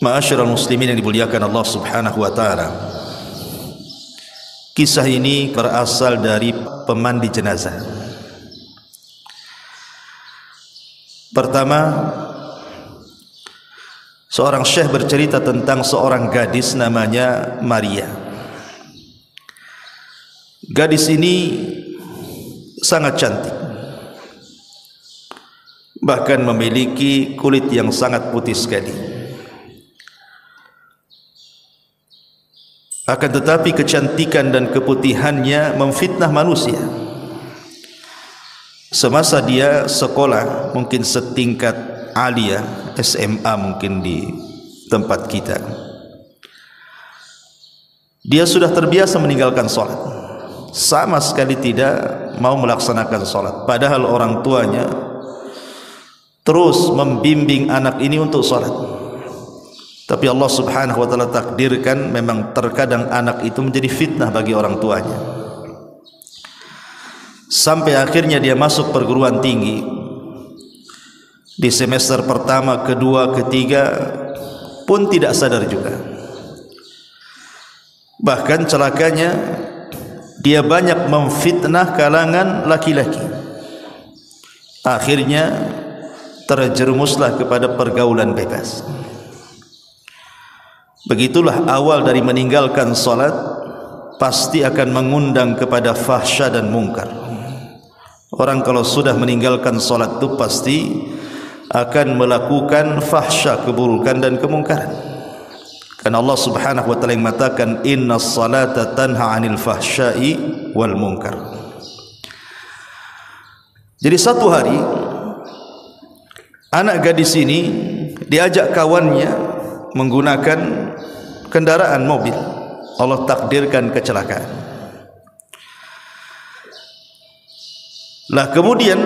Ma'asyiral muslimin yang dimuliakan Allah Subhanahu wa taala. Kisah ini berasal dari pemandi jenazah. Pertama, seorang syekh bercerita tentang seorang gadis namanya Maria. Gadis ini sangat cantik, bahkan memiliki kulit yang sangat putih sekali. Akan tetapi kecantikan dan keputihannya memfitnah manusia. Semasa dia sekolah, mungkin setingkat alia, SMA mungkin di tempat kita, dia sudah terbiasa meninggalkan sholat, sama sekali tidak mau melaksanakan sholat, padahal orang tuanya terus membimbing anak ini untuk sholat. Tapi Allah Subhanahu wa taala takdirkan memang terkadang anak itu menjadi fitnah bagi orang tuanya. Sampai akhirnya dia masuk perguruan tinggi. Di semester pertama, kedua, ketiga pun tidak sadar juga. Bahkan celakanya dia banyak memfitnah kalangan laki-laki. Akhirnya terjerumuslah kepada pergaulan bebas. Begitulah awal dari meninggalkan salat, pasti akan mengundang kepada fahsya dan mungkar. Orang kalau sudah meninggalkan salat itu pasti akan melakukan fahsya, keburukan dan kemungkaran. Karena Allah Subhanahu wa taala yang mengatakan innas salata tanha 'anil fahsya'i wal munkar. Jadi satu hari anak gadis ini diajak kawannya menggunakan kendaraan mobil. Allah takdirkan kecelakaan. Lah kemudian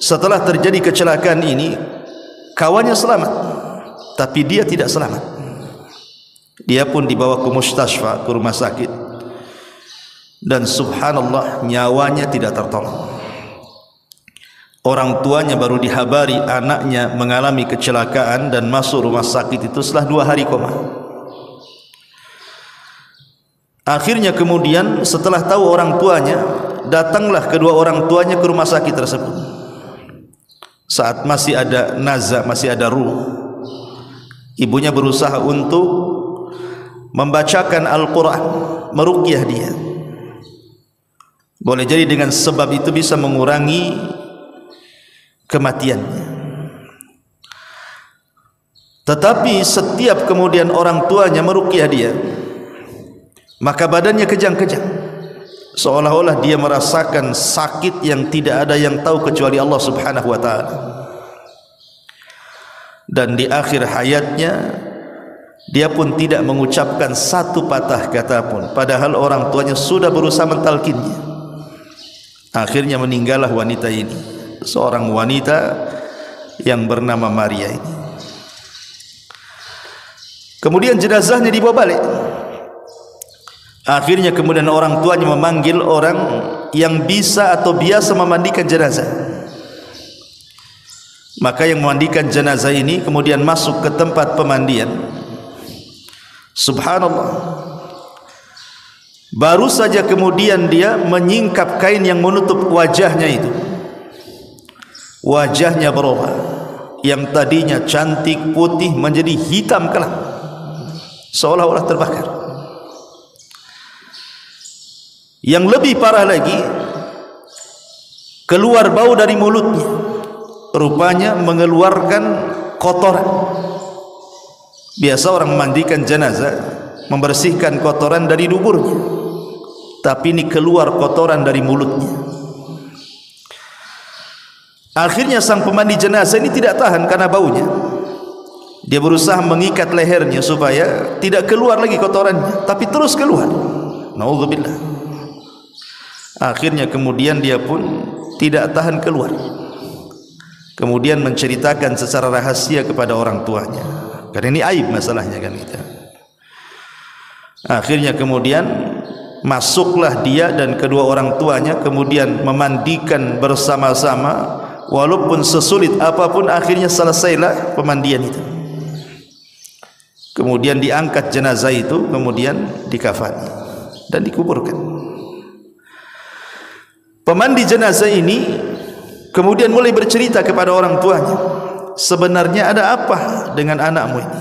setelah terjadi kecelakaan ini, kawannya selamat, tapi dia tidak selamat. Dia pun dibawa ke mustasfa, ke rumah sakit, dan subhanallah nyawanya tidak tertolong. Orang tuanya baru dihabari anaknya mengalami kecelakaan dan masuk rumah sakit itu setelah 2 hari koma. Akhirnya kemudian setelah tahu orang tuanya, datanglah kedua orang tuanya ke rumah sakit tersebut. Saat masih ada nazah, masih ada ruh, ibunya berusaha untuk membacakan Al-Quran, meruqyah dia. Boleh jadi dengan sebab itu bisa mengurangi kematiannya. Tetapi setiap kemudian orang tuanya meruqyah dia, maka badannya kejang-kejang, seolah-olah dia merasakan sakit yang tidak ada yang tahu kecuali Allah Subhanahu wa taala. Dan di akhir hayatnya dia pun tidak mengucapkan satu patah kata pun, padahal orang tuanya sudah berusaha mentalkinnya. Akhirnya meninggallah wanita ini, seorang wanita yang bernama Maria ini. Kemudian jenazahnya dibawa balik. Akhirnya kemudian orang tuanya memanggil orang yang bisa atau biasa memandikan jenazah. Maka yang memandikan jenazah ini kemudian masuk ke tempat pemandian. Subhanallah, baru saja kemudian dia menyingkap kain yang menutup wajahnya itu, wajahnya berubah, yang tadinya cantik putih menjadi hitam kelam, seolah-olah terbakar. Yang lebih parah lagi, keluar bau dari mulutnya, rupanya mengeluarkan kotoran. Biasa orang memandikan jenazah membersihkan kotoran dari duburnya, tapi ini keluar kotoran dari mulutnya. Akhirnya sang pemandi jenazah ini tidak tahan karena baunya. Dia berusaha mengikat lehernya supaya tidak keluar lagi kotorannya, tapi terus keluar. Nauzubillah. Akhirnya kemudian dia pun tidak tahan keluar. Kemudian menceritakan secara rahasia kepada orang tuanya. Karena ini aib masalahnya kan kita. Akhirnya kemudian masuklah dia dan kedua orang tuanya, kemudian memandikan bersama-sama. Walaupun sesulit apapun, akhirnya selesailah pemandian itu. Kemudian diangkat jenazah itu, kemudian dikafani dan dikuburkan. Pemandi jenazah ini kemudian mulai bercerita kepada orang tuanya, sebenarnya ada apa dengan anakmu ini?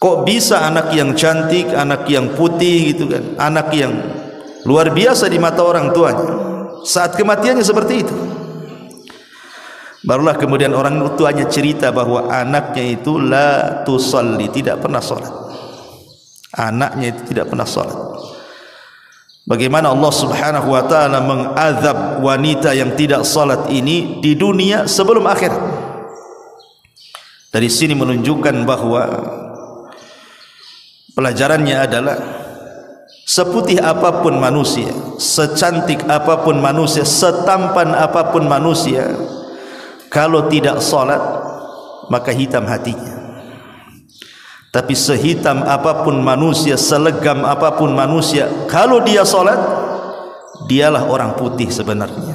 Kok bisa anak yang cantik, anak yang putih gitu kan, anak yang luar biasa di mata orang tuanya, saat kematiannya seperti itu? Barulah kemudian orang tuanya cerita bahwa anaknya itu la tusalli, tidak pernah salat. Anaknya itu tidak pernah salat. Bagaimana Allah Subhanahu wa taala mengazab wanita yang tidak salat ini di dunia sebelum akhirat. Dari sini menunjukkan bahwa pelajarannya adalah seputih apapun manusia, secantik apapun manusia, setampan apapun manusia, kalau tidak salat maka hitam hatinya. Tapi sehitam apapun manusia, selegam apapun manusia, kalau dia salat, dialah orang putih sebenarnya.